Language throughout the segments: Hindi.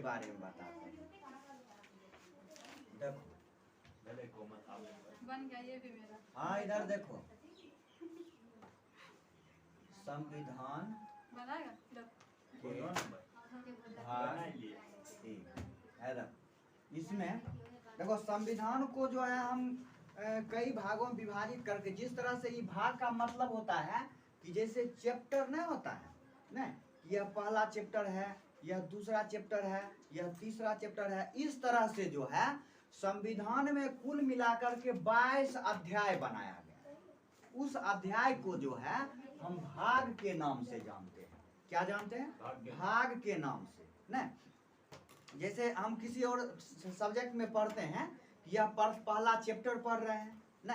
बारे में बताते हैं। देखो बन गया ये भी मेरा। हाँ इधर देखो, संविधान बनाएगा के भाग है ना, इसमें देखो संविधान को जो है हम कई भागों में विभाजित करके, जिस तरह से ये भाग का मतलब होता है कि जैसे चैप्टर नहीं होता है ना, यह पहला चैप्टर है, यह दूसरा चैप्टर है, यह तीसरा चैप्टर है, इस तरह से जो है संविधान में कुल मिलाकर के 22 अध्याय बनाया गया है। उस अध्याय को जो है हम भाग के नाम से जानते हैं। क्या जानते हैं? भाग के नाम से ना। जैसे हम किसी और सब्जेक्ट में पढ़ते हैं, यह पहला चैप्टर पढ़ रहे हैं ना,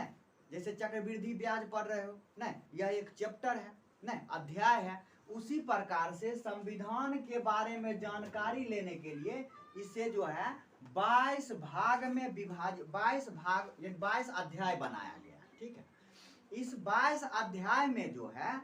जैसे चक्रवृद्धि ब्याज पढ़ रहे हो ना, यह एक चैप्टर है ना, अध्याय है। उसी प्रकार से संविधान के बारे में जानकारी लेने के लिए इसे जो है 22 भाग में विभाजित, 22 भाग 22 अध्याय बनाया गया। ठीक है, इस 22 अध्याय में जो है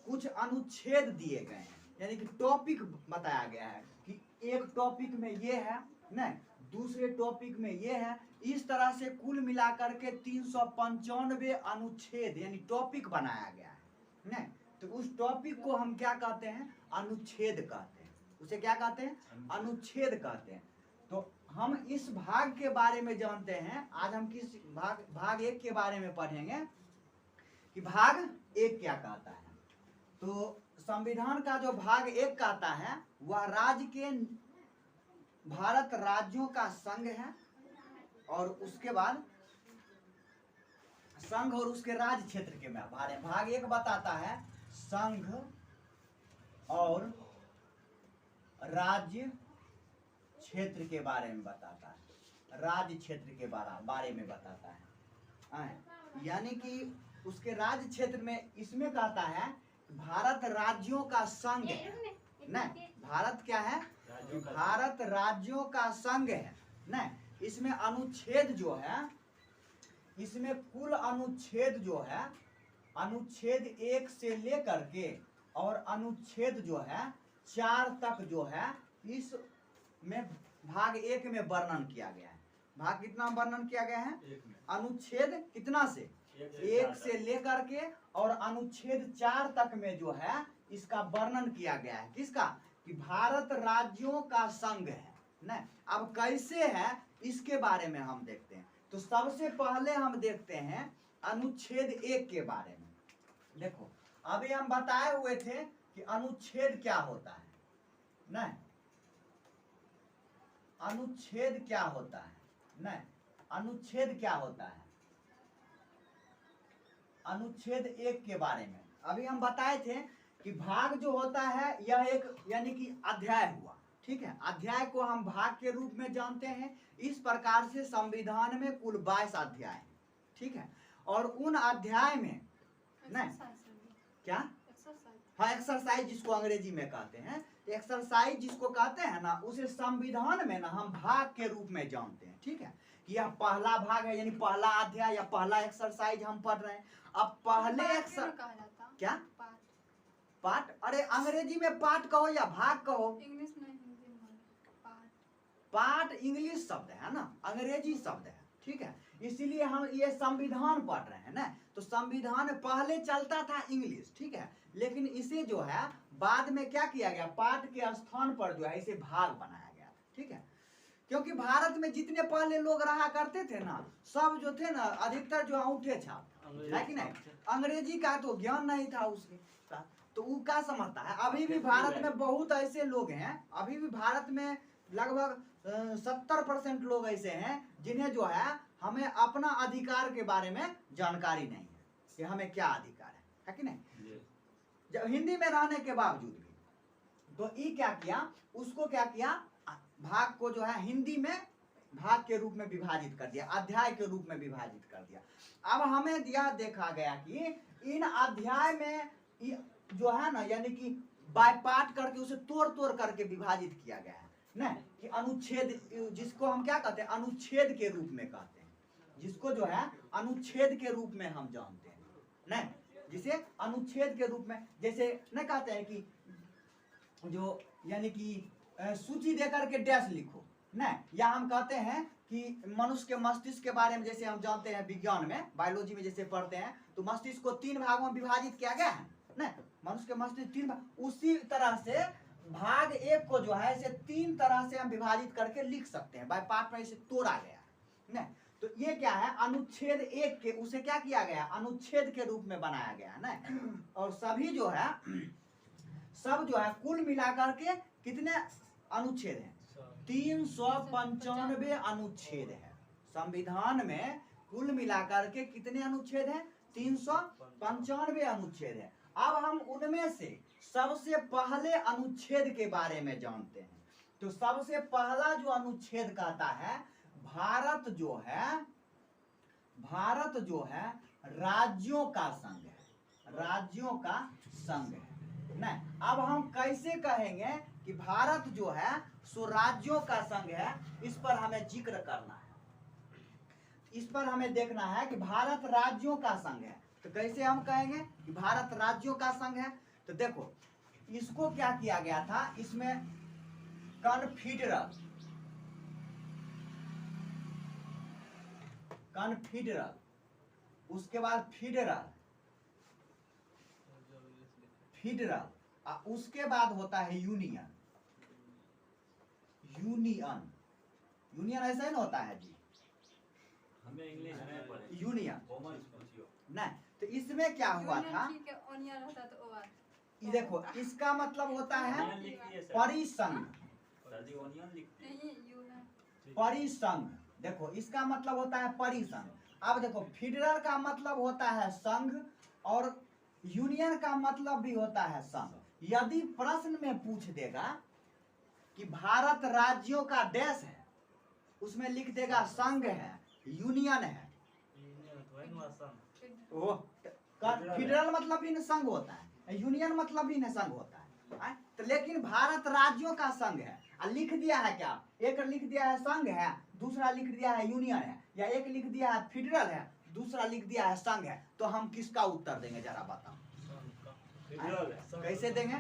कुछ अनुच्छेद दिए गए हैं, यानी कि टॉपिक बताया गया है कि एक टॉपिक में ये है ना, दूसरे टॉपिक में ये है। इस तरह से कुल मिलाकर के 395 अनुच्छेद यानी टॉपिक बनाया गया है ना। तो उस टॉपिक को हम क्या कहते हैं? अनुच्छेद कहते हैं। उसे क्या कहते हैं? अनुच्छेद कहते हैं। तो हम इस भाग के बारे में जानते हैं। आज हम किस भाग 1 के बारे में पढ़ेंगे कि भाग 1 क्या कहता है। तो संविधान का जो भाग 1 कहता है वह राज्य के भारत राज्यों का संघ है, और उसके बाद संघ और उसके राज्य क्षेत्र के बारे में भाग 1 बताता है। संघ और राज्य क्षेत्र के बारे में बताता है, राज्य क्षेत्र के बारे में बताता है। यानी कि उसके राज्य क्षेत्र में इसमें कहता है भारत राज्यों का संघ है ना। भारत क्या है? भारत राज्यों का संघ है ना। इसमें अनुच्छेद जो है, इसमें कुल अनुच्छेद जो है, अनुच्छेद 1 से लेकर के और अनुच्छेद जो है 4 तक जो है इस में भाग 1 में वर्णन किया गया है। भाग कितना वर्णन किया गया है? अनुच्छेद कितना से? 1 से लेकर के और अनुच्छेद 4 तक में जो है इसका वर्णन किया गया है। किसका? कि भारत राज्यों का संघ है ना। अब कैसे है इसके बारे में हम देखते हैं। तो सबसे पहले हम देखते हैं अनुच्छेद 1 के बारे में। देखो अभी हम बताए हुए थे कि अनुच्छेद क्या होता है ना, अनुच्छेद क्या होता है ना, अनुच्छेद क्या होता है। अनुच्छेद 1 के बारे में अभी हम बताए थे कि भाग जो होता है यह एक यानी कि अध्याय हुआ। ठीक है, अध्याय को हम भाग के रूप में जानते हैं। इस प्रकार से संविधान में कुल 22 अध्याय हैं। ठीक है, और उन अध्याय में नहीं क्या, हाँ एक्सरसाइज जिसको अंग्रेजी में कहते हैं, एक्सरसाइज जिसको कहते हैं ना, उसे संविधान में ना हम भाग के रूप में जानते हैं। ठीक है, कि यह पहला भाग है यानी पहला अध्याय या पहला एक्सरसाइज हम पढ़ रहे हैं। अब पहले क्या पाठ, अरे अंग्रेजी में पाठ कहो या भाग कहो, इंग्लिश में हिंदी में पाठ इंग्लिश शब्द है ना, अंग्रेजी शब्द है। ठीक है, इसीलिए हम ये संविधान पढ़ रहे हैं ना। तो संविधान पहले चलता था इंग्लिश, ठीक है, लेकिन इसे जो है बाद में क्या किया गया, पाठ के स्थान पर जो है इसे भाग बनाया गया। ठीक है, क्योंकि भारत में जितने पहले लोग रहा करते थे ना, सब जो थे ना अधिकतर जो अंगूठे छाप है कि नहीं, अंग्रेजी का तो ज्ञान नहीं था उसके, तो वो क्या समझता है। अभी भी भारत में बहुत ऐसे लोग हैं, अभी भी भारत में लगभग 70% लोग ऐसे हैं जिन्हें जो है हमें अपना अधिकार के बारे में जानकारी नहीं है कि हमें क्या अधिकार है कि नहीं। जब हिंदी में रहने के बावजूद भी तो ये क्या किया, उसको क्या किया, भाग को जो है हिंदी में भाग के रूप में विभाजित कर दिया, अध्याय के रूप में विभाजित कर दिया। अब हमें यह देखा गया कि इन अध्याय में जो है ना, यानी कि बाय पार्ट करके उसे तोड़ तोड़ करके विभाजित किया गया है ना, कि अनुच्छेद जिसको हम क्या कहते हैं, अनुच्छेद के रूप में कहते हैं, जिसको जो है अनुच्छेद के रूप में हम जानते हैं ना, जिसे अनुच्छेद के रूप में, जैसे न कहते हैं कि जो यानी कि सूची देकर के डैश लिखो ना, या हम कहते हैं कि मनुष्य के मस्तिष्क के बारे में जैसे हम जानते हैं विज्ञान में, बायोलॉजी में जैसे पढ़ते हैं, तो मस्तिष्क को 3 भागों में विभाजित किया गया है ना, मनुष्य के मस्तिष्क 3 भाग, उसी तरह से भाग 1 को जो है इसे 3 तरह से हम विभाजित करके लिख सकते हैं, बाय पार्ट में इसे तोड़ा गया है ना। तो ये क्या है, अनुच्छेद 1 के उसे क्या किया गया, अनुच्छेद के रूप में बनाया गया है ना। और सभी जो है सब जो है कुल मिलाकर के कितने अनुच्छेद हैं, 395 अनुच्छेद है। संविधान में कुल मिलाकर के कितने अनुच्छेद हैं, 395 अनुच्छेद है। अब हम उनमें से सबसे पहले अनुच्छेद के बारे में जानते हैं। तो सबसे पहला जो अनुच्छेद कहता है, भारत जो है राज्यों का संघ है, राज्यों का संघ है ना। अब हम कैसे कहेंगे कि भारत जो है सो राज्यों का संघ है, इस पर हमें जिक्र करना है, इस पर हमें देखना है कि भारत राज्यों का संघ है। तो कैसे हम कहेंगे कि भारत राज्यों का संघ है, तो देखो इसको क्या किया गया था, इसमें कन्फेडरल, उसके बाद फेडरल, उसके बाद होता है यूनियन ऐसा ही ना होता है जी, हमें इंग्लिश में पढ़े यूनियन नहीं। तो इसमें क्या हुआ था, ये देखो इसका मतलब होता है परिसंघ, परिसंघ, देखो इसका मतलब होता है परिसंघ। अब देखो फेडरल का मतलब होता है संघ और यूनियन का मतलब भी होता है संघ। यदि प्रश्न में पूछ देगा कि भारत राज्यों का देश है, उसमें लिख देगा संघ है, यूनियन है, फेडरल मतलब भी न संघ होता है, यूनियन मतलब भी न संघ होता है। तो लेकिन भारत राज्यों का संघ है, लिख दिया है क्या, एक लिख दिया है संघ है, दूसरा लिख दिया है यूनियन है, या एक लिख दिया है फेडरल है, दूसरा लिख दिया है संघ है, तो हम किसका उत्तर देंगे जरा बताओ, कैसे देंगे।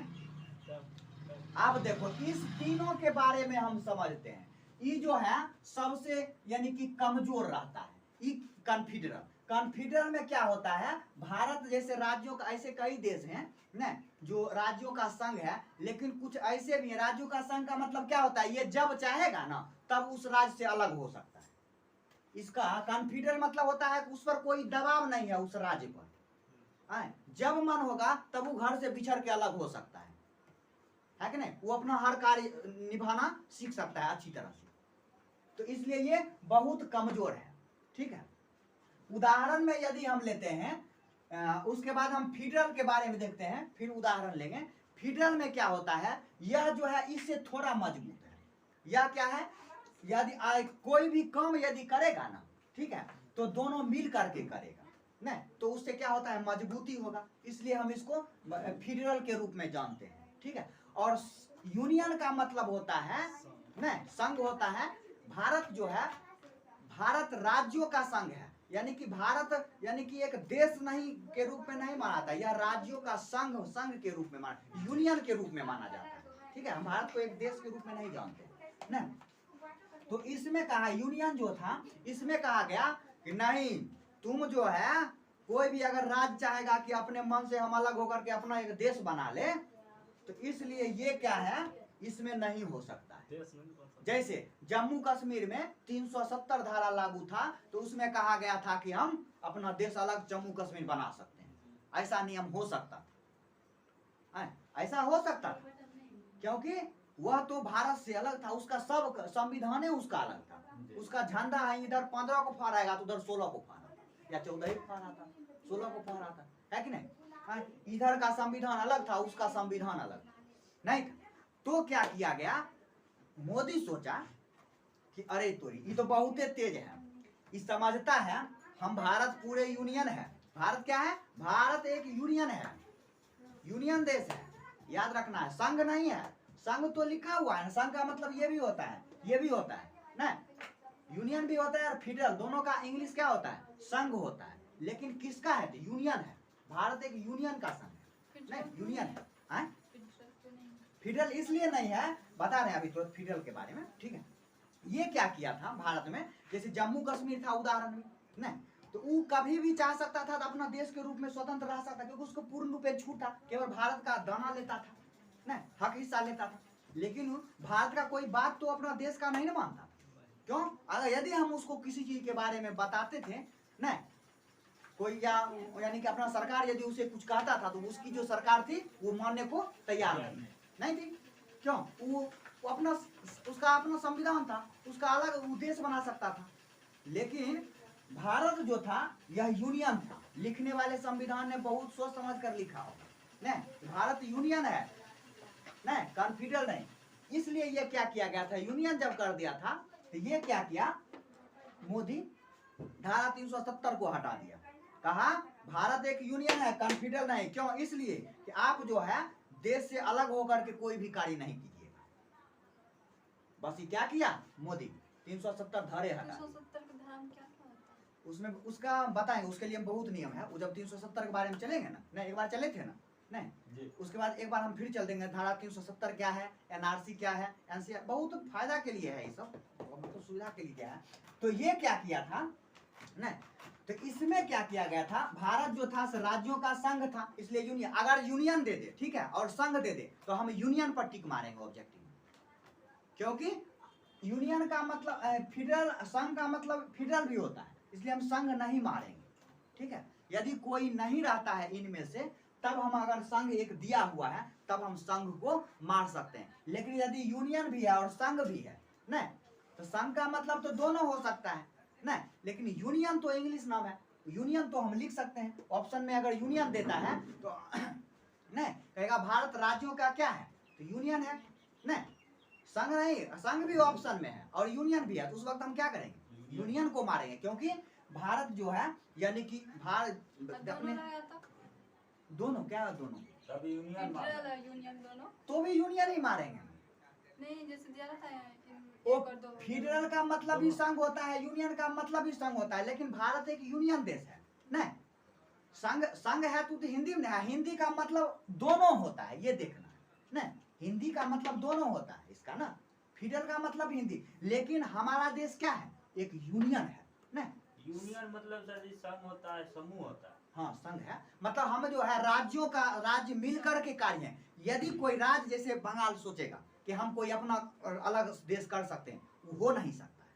अब देखो इस तीनों के बारे में हम समझते हैं। ये जो है सबसे यानी कि कमजोर रहता है, ये कन्फेडरल में क्या होता है, भारत जैसे राज्यों का, ऐसे कई देश हैं ना जो राज्यों का संघ है, लेकिन कुछ ऐसे भी हैं, राज्यों का संघ का मतलब क्या होता है, ये जब चाहेगा ना तब उस राज्य से अलग हो सकता है। इसका कन्फेडरल मतलब होता है कि उस पर कोई दबाव नहीं है उस राज्य पर, जब मन होगा तब वो घर से बिछड़ के अलग हो सकता है कि नहीं, वो अपना हर कार्य निभाना सीख सकता है अच्छी तरह से। तो इसलिए ये बहुत कमजोर है, ठीक है। उदाहरण में यदि हम लेते हैं, उसके बाद हम फेडरल के बारे में देखते हैं, फिर उदाहरण लेंगे। फेडरल में क्या होता है, यह जो है इससे थोड़ा मजबूत है। यह क्या है, यदि कोई भी काम यदि करेगा ना, ठीक है, तो दोनों मिल करके करेगा ना, तो उससे क्या होता है, मजबूती होगा, इसलिए हम इसको फेडरल के रूप में जानते हैं, ठीक है। और यूनियन का मतलब होता है ना, संघ होता है। भारत जो है, भारत राज्यों का संघ है, यानी कि भारत यानी कि एक देश नहीं के रूप में नहीं माना जाता, यह राज्यों का संघ के रूप में माना, यूनियन के रूप में माना जाता है, ठीक है। हम भारत को एक देश के रूप में नहीं जानते ना। तो इसमें कहा, यूनियन जो था इसमें कहा गया कि नहीं, तुम जो है कोई भी अगर राज्य चाहेगा कि अपने मन से हम अलग होकर के अपना एक देश बना ले, तो इसलिए ये क्या है, इसमें नहीं हो सकता है। जैसे जम्मू कश्मीर में 370 धारा लागू था, तो उसमें कहा गया था कि हम अपना देश अलग जम्मू कश्मीर बना सकते हैं, ऐसा नियम हो सकता है, ऐसा हो सकता था, क्योंकि वह तो भारत से अलग था, उसका सब संविधान ही उसका अलग था, उसका झंडा है इधर 15 को फहराएगा तो उधर 16 को फहराता, या 14 को फहराता, 16 को फहराता है कि नहीं। इधर का संविधान अलग था, उसका संविधान अलग नहीं था। तो क्या किया गया, मोदी सोचा कि अरे तोरी ये तो बहुत तेज है, ये समझता है हम भारत पूरे यूनियन है, भारत क्या है, भारत एक यूनियन है, यूनियन देश है, याद रखना है, संघ नहीं है। संघ तो लिखा हुआ है, संघ का मतलब ये भी होता है, ये भी होता है ना, यूनियन भी होता है और फेडरल, दोनों का इंग्लिश क्या होता है, संघ होता है। लेकिन किसका है, यूनियन है, भारत एक यूनियन का संघ है, नहीं यूनियन है। फेडरल इसलिए नहीं है, बता रहे हैं अभी तुरंत फेडरल के बारे में, ठीक है। ये क्या किया था भारत में, जैसे जम्मू कश्मीर था उदाहरण में, नहीं तो वो कभी भी चाह सकता था तो अपना देश के रूप में स्वतंत्र रह सकता, क्योंकि उसको पूर्ण रूप में छूट था, केवल भारत का दाना लेता था, नहीं हक हिस्सा लेता था। लेकिन भारत का कोई बात तो अपना देश का नहीं ना मानता, क्यों? अगर यदि हम उसको किसी चीज के बारे में बताते थे, नहीं कोई यानी कि अपना सरकार यदि उसे कुछ कहता था तो उसकी जो सरकार थी वो मानने को तैयार नहीं थी, क्यों? वो अपना उसका अपना संविधान था, उसका अलग उद्देश्य बना सकता था। लेकिन भारत जो था यह यूनियन था, लिखने वाले संविधान ने बहुत सोच समझ कर लिखा होगा, नहीं भारत यूनियन है, नहीं कॉन्फेडरल नहीं। इसलिए ये क्या किया गया था, यूनियन जब कर दिया था तो ये क्या किया, मोदी धारा 370 को हटा दिया, कहा भारत एक यूनियन है, कॉन्फेडरल नहीं। क्यों? इसलिए कि आप जो है देश से अलग होकर के कोई भी कार्य नहीं कीजिएगा। बस ये क्या किया मोदी, 370 धारे हटा। 370 का धारा क्या होता है? उसमें उसका बताएंगे, उसके लिए बहुत नियम है। वो जब 370 के बारे में चलेंगे ना, नहीं एक बार चले थे ना, नहीं उसके बाद एक बार हम फिर चल देंगे धारा 370 क्या है, एनआरसी क्या है, एनसीआर, बहुत फायदा के लिए है ये सब, तो सुविधा के लिए क्या है। तो ये क्या किया था, नहीं तो इसमें क्या किया गया था, भारत जो था राज्यों का संघ था, इसलिए यूनियन, अगर यूनियन दे दे ठीक है और संघ दे दे तो हम यूनियन पर टिक मारेंगे ऑब्जेक्टिव, क्योंकि यूनियन का मतलब फेडरल, संघ का मतलब फेडरल भी होता है, इसलिए हम संघ नहीं मारेंगे, ठीक है। यदि कोई नहीं रहता है इनमें से तब हम अगर संघ एक दिया हुआ है तब हम संघ को मार सकते हैं। लेकिन यदि यूनियन भी है और संघ भी है, नहीं तो संघ का मतलब तो दोनों हो सकता है, नहीं लेकिन यूनियन तो इंग्लिश नाम है, यूनियन तो हम लिख सकते हैं ऑप्शन में, अगर यूनियन देता है तो नहीं कहेगा भारत राज्यों का क्या है तो यूनियन है, नहीं संघ नहीं, संघ भी ऑप्शन में है और यूनियन भी है, तो उस वक्त हम क्या करेंगे, यूनियन को मारेंगे, क्योंकि भारत जो है यानी कि भारत दोनों क्या है, दोनों तब यूनियन यूनियन दोनों तो भी यूनियन ही मारेंगे। नहीं, जैसे दिया था वो फेडरल का मतलब ही संघ होता है, यूनियन का मतलब ही संघ होता है, लेकिन भारत एक यूनियन देश है, नहीं संघ, संघ है तो हिंदी में है, हिंदी का मतलब दोनों होता है, ये देखना, नहीं हिंदी का मतलब दोनों होता है इसका ना, फेडरल का मतलब हिंदी, लेकिन हमारा देश क्या है, एक यूनियन है, नहीं यूनियन मतलब सर संघ होता है, समूह होता है। हाँ संघ है, मतलब हम जो है राज्यों का, राज्य मिलकर के कार्य है। यदि कोई राज्य जैसे बंगाल सोचेगा कि हम कोई अपना अलग देश कर सकते हैं, वो हो नहीं सकता है,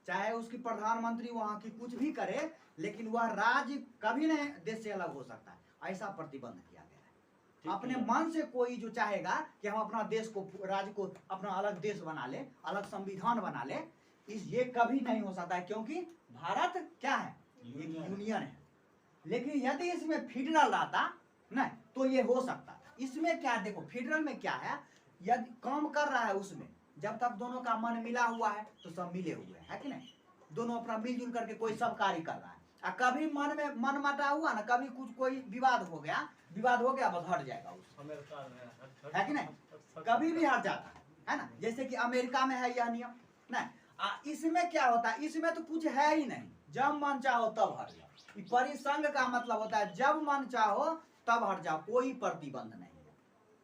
चाहे उसकी प्रधानमंत्री वहां की कुछ भी करे, लेकिन वह राज्य कभी नहीं देश से अलग हो सकता है, ऐसा प्रतिबंध किया गया है। अपने मन से कोई जो चाहेगा कि हम अपना देश को, राज्य को अपना अलग देश बना ले, अलग संविधान बना ले, ये कभी नहीं हो सकता है, क्योंकि भारत क्या है, एक यूनियन है। लेकिन यदि इसमें फेडरल रहता नहीं तो ये हो सकता था। इसमें क्या देखो, फेडरल में क्या है, यदि काम कर रहा है उसमें, जब तक दोनों का मन मिला हुआ है तो सब मिले हुए है कि नहीं, दोनों अपना मिलजुल करके कोई सब कार्य कर रहा है। और कभी मन में मन मटा हुआ ना, कभी कुछ कोई विवाद हो गया बस हट जाएगा उससे, है कि नहीं, कभी भी हट जाता है ना, जैसे कि अमेरिका में है यह नियम, नहीं इसमें क्या होता है, इसमें तो कुछ है ही नहीं, जब मन चाहो तब हट जाओ। परिसंघ का मतलब होता है जब मन चाहो तब हट जाओ, कोई प्रतिबंध नहीं है,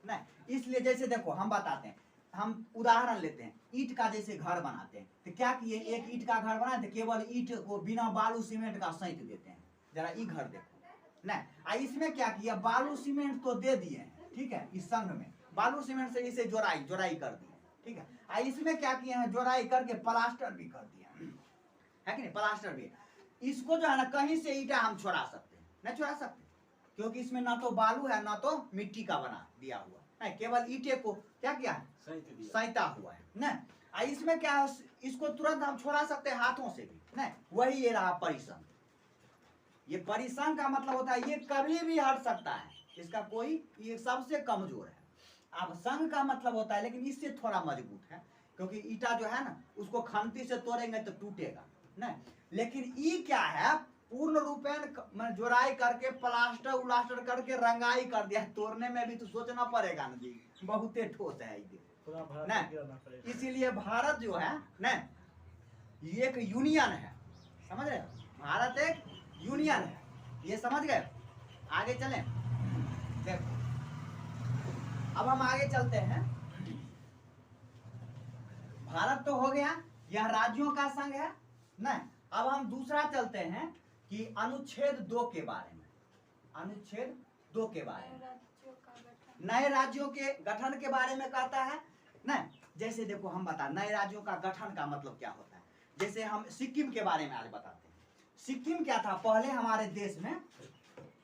नहीं। इसलिए जैसे देखो हम बताते हैं, हम उदाहरण लेते हैं, ईंट का जैसे घर बनाते हैं तो क्या किए, एक ईंट का घर बनाते, केवल ईंट को बिना बालू सीमेंट का सैंत देते हैं, जरा ये घर देखो, नहीं इसमें क्या किया, बालू सीमेंट तो दे दिए हैं, ठीक है, इस संघ में बालू सीमेंट से इसे जोड़ाई कर दिए, ठीक है। इसमें क्या किए हैं, जोड़ाई करके प्लास्टर भी कर दिया है कि नहीं, प्लास्टर भी। इसको जो है ना कहीं से ईटा हम छोड़ा सकते हैं, नहीं छोड़ा सकते, क्योंकि इसमें ना तो बालू है ना तो मिट्टी का बना दिया हुआ है, केवल ईटे को क्या किया है, सैंता हुआ है ना। इसमें क्या है, इसको तुरंत हम छोड़ा सकते हैं हाथों से भी, नहीं वही ये रहा परिसंघ। ये परिसंघ का मतलब होता है ये कभी भी हट सकता है, इसका कोई, ये सबसे कमजोर है। अब संघ का मतलब होता है लेकिन इससे थोड़ा मजबूत है, क्योंकि ईटा जो है ना उसको खंती से तोड़ेंगे तो टूटेगा नहीं, लेकिन ई क्या है, पूर्ण रूपेण जोड़ाई करके प्लास्टर उलास्टर करके रंगाई कर दिया, तोड़ने में भी तो सोचना पड़ेगा ना जी, बहुत ठोस है ये, इसीलिए भारत जो है ना ये एक यूनियन है, समझ रहे हो, भारत एक यूनियन है, ये समझ गए। आगे चलें, देखो अब हम आगे चलते हैं। भारत तो हो गया, यह राज्यों का संघ है। नहीं, अब हम दूसरा चलते हैं कि अनुच्छेद 2 के बारे में। अनुच्छेद 2 के बारे में राज्यों का गठन। नए राज्यों के गठन के बारे में कहता है। नहीं, जैसे देखो हम बता नए राज्यों का गठन का मतलब क्या होता है। जैसे हम सिक्किम के बारे में आज बताते हैं। सिक्किम क्या था पहले हमारे देश में,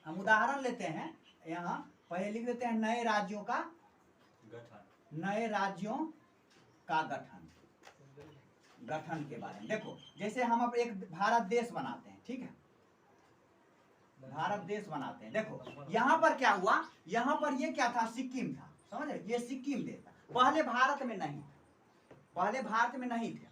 हम उदाहरण लेते हैं, यहाँ पहले लिख देते हैं नए राज्यों का गठन। नए राज्यों का गठन। गठन के बारे में देखो, जैसे हम अब एक भारत देश बनाते हैं, ठीक है, भारत देश बनाते हैं। देखो यहाँ पर क्या हुआ, यहाँ पर ये क्या था, सिक्किम था, समझ रहे, ये सिक्किम देश था। पहले भारत में नहीं, पहले भारत में नहीं थे।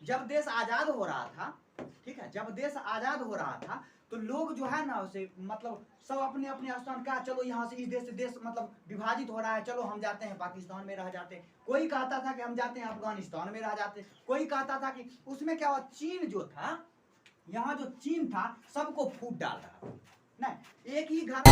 जब देश आजाद हो रहा था, ठीक है, जब देश आजाद हो रहा था तो लोग जो है ना उसे मतलब सब अपने अपने स्थान का, चलो यहाँ से इस देश से देश मतलब विभाजित हो रहा है, चलो हम जाते हैं पाकिस्तान में रह जाते हैं। कोई कहता था कि हम जाते हैं अफगानिस्तान में रह जाते हैं। कोई कहता था कि उसमें क्या हुआ, चीन जो था, यहाँ जो चीन था सबको फूट डाल रहा। नहीं, एक ही घर